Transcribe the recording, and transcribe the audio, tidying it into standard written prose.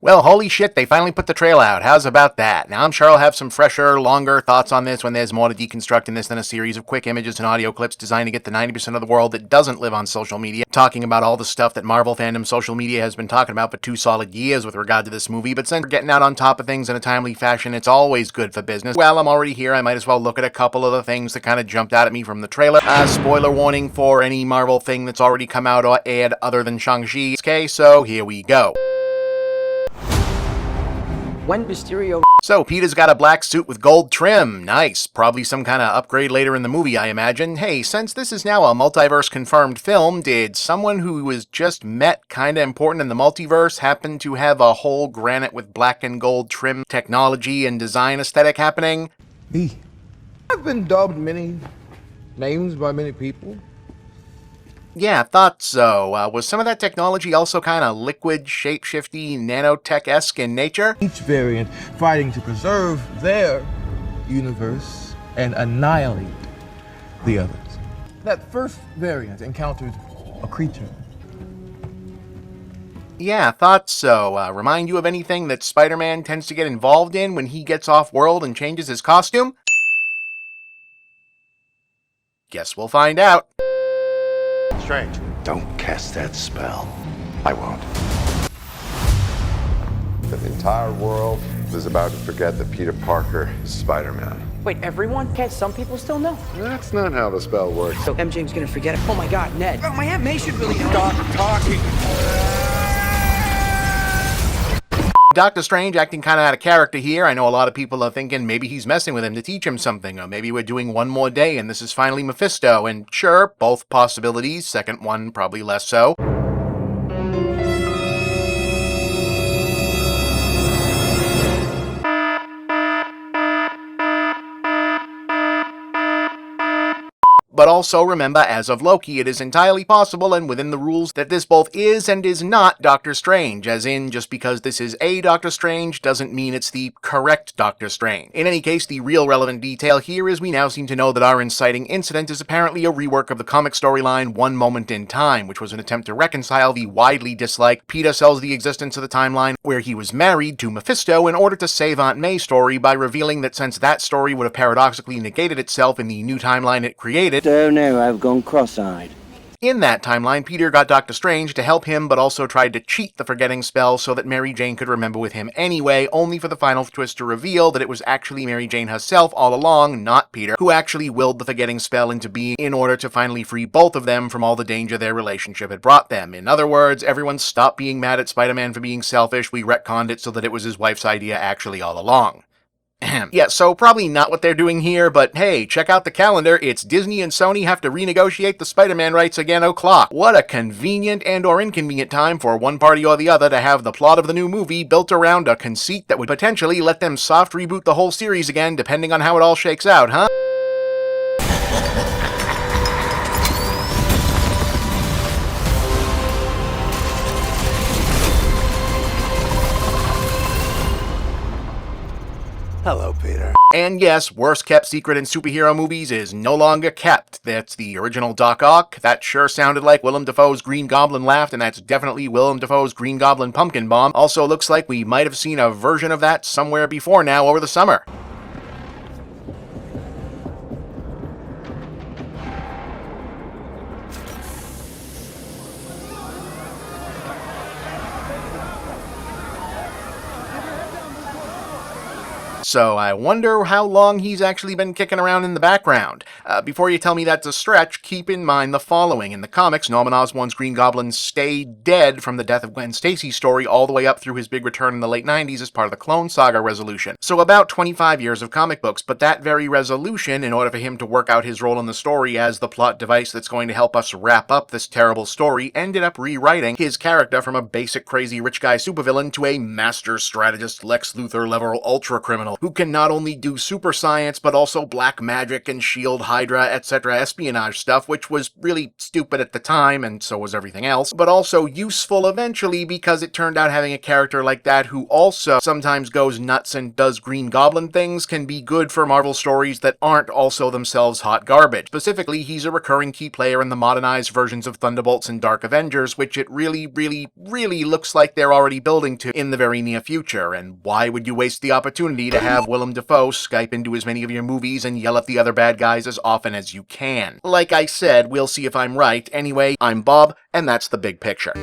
Well, holy shit, they finally put the trailer out. How's about that? Now, I'm sure I'll have some fresher, longer thoughts on this when there's more to deconstruct in this than a series of quick images and audio clips designed to get the 90% of the world that doesn't live on social media talking about all the stuff that Marvel fandom social media has been talking about for 2 solid years with regard to this movie. But since we're getting out on top of things in a timely fashion, it's always good for business. Well, I'm already here. I might as well look at a couple of the things that kind of jumped out at me from the trailer. Spoiler warning for any Marvel thing that's already come out or aired other than Shang-Chi. Okay, so here we go. When Mysterio... So, Peter's got a black suit with gold trim. Nice. Probably some kind of upgrade later in the movie, I imagine. Hey, since this is now a multiverse-confirmed film, did someone who was just met kinda important in the multiverse happen to have a whole granite with black and gold trim technology and design aesthetic happening? Me. I've been dubbed many names by many people. Yeah, thought so. Was some of that technology also kind of liquid, shape-shifty, nanotech-esque in nature? Each variant fighting to preserve their universe and annihilate the others. That first variant encountered a creature. Yeah, thought so. Remind you of anything that Spider-Man tends to get involved in when he gets off-world and changes his costume? Guess we'll find out. Strange. Don't cast that spell. I won't. The entire world is about to forget that Peter Parker is Spider-Man. Wait, everyone? Can't some people still know? That's not how the spell works. So MJ's gonna forget it. Oh my god, Ned. Oh, my Aunt May should really know. Stop talking! Doctor Strange acting kind of out of character here. I know a lot of people are thinking maybe he's messing with him to teach him something, or maybe we're doing one more day and this is finally Mephisto, and sure, both possibilities, second one probably less so. But also remember, as of Loki, it is entirely possible and within the rules that this both is and is not Doctor Strange, as in, just because this is a Doctor Strange doesn't mean it's the correct Doctor Strange. In any case, the real relevant detail here is we now seem to know that our inciting incident is apparently a rework of the comic storyline One Moment in Time, which was an attempt to reconcile the widely disliked Peter sells the existence of the timeline where he was married to Mephisto in order to save Aunt May story by revealing that since that story would have paradoxically negated itself in the new timeline it created, Oh no, I've gone cross-eyed. in that timeline, Peter got Doctor Strange to help him, but also tried to cheat the forgetting spell so that Mary Jane could remember with him anyway, only for the final twist to reveal that it was actually Mary Jane herself all along, not Peter, who actually willed the forgetting spell into being in order to finally free both of them from all the danger their relationship had brought them. In other words, everyone stopped being mad at Spider-Man for being selfish, we retconned it so that it was his wife's idea actually all along. Yeah, so probably not what they're doing here, but hey, check out the calendar. It's Disney and Sony have to renegotiate the Spider-Man rights again o'clock. What a convenient and or inconvenient time for one party or the other to have the plot of the new movie built around a conceit that would potentially let them soft reboot the whole series again, depending on how it all shakes out, huh? Hello, Peter. And yes, worst kept secret in superhero movies is no longer kept. That's the original Doc Ock. That sure sounded like Willem Dafoe's Green Goblin laughed, and that's definitely Willem Dafoe's Green Goblin pumpkin bomb. Also looks like we might have seen a version of that somewhere before now over the summer. So I wonder how long he's actually been kicking around in the background. Before you tell me that's a stretch, keep in mind the following. In the comics, Norman Osborn's Green Goblin stayed dead from the death of Gwen Stacy's story all the way up through his big return in the late 90s as part of the Clone Saga resolution. So about 25 years of comic books, but that very resolution, in order for him to work out his role in the story as the plot device that's going to help us wrap up this terrible story, ended up rewriting his character from a basic crazy rich guy supervillain to a master strategist Lex Luthor level ultra criminal. criminal who can not only do super science, but also black magic and shield Hydra, etc. espionage stuff, which was really stupid at the time, and so was everything else, but also useful eventually because it turned out having a character like that who also sometimes goes nuts and does Green Goblin things can be good for Marvel stories that aren't also themselves hot garbage. Specifically, he's a recurring key player in the modernized versions of Thunderbolts and Dark Avengers, which it really looks like they're already building to in the very near future, and why would you waste the opportunity to have Willem Dafoe Skype into as many of your movies and yell at the other bad guys as often as you can? Like I said, we'll see if I'm right. Anyway, I'm Bob, and that's the big picture.